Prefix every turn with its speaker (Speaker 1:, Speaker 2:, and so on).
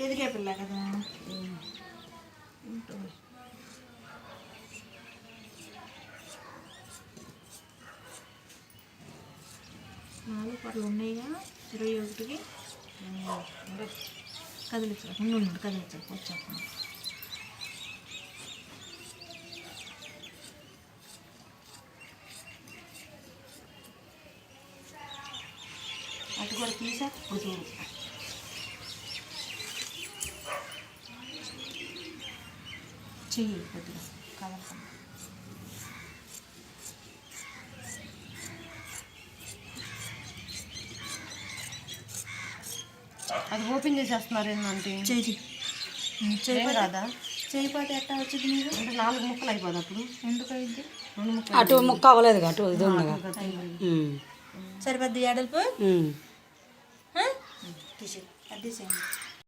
Speaker 1: ఎదిగే పిల్ల కదా. నాలుగు పర్లు ఉన్నాయిగా 21కి కదిలించాలి. ఉండు కదిలించాలి వచ్చాక. అటు కూడా తీసా చూడు. చెయ్యి కొద్దిగా కలపండి.
Speaker 2: అది ఓపెన్ చేసేస్తున్నారు ఏంటంటే
Speaker 1: చెయ్యి రాదా? చేయకపోతే ఎట్టా వచ్చింది మీరు?
Speaker 2: అంటే 4 ముక్కలు అయిపోదు అప్పుడు.
Speaker 1: ఎందుకు అయింది?
Speaker 2: 2 ముక్కలు
Speaker 3: అటు ముక్క అవ్వలేదు అటు ఇది ఉందిగా.
Speaker 1: సరిపోద్ది ఎడల్పు తీసి అది తీసేయండి.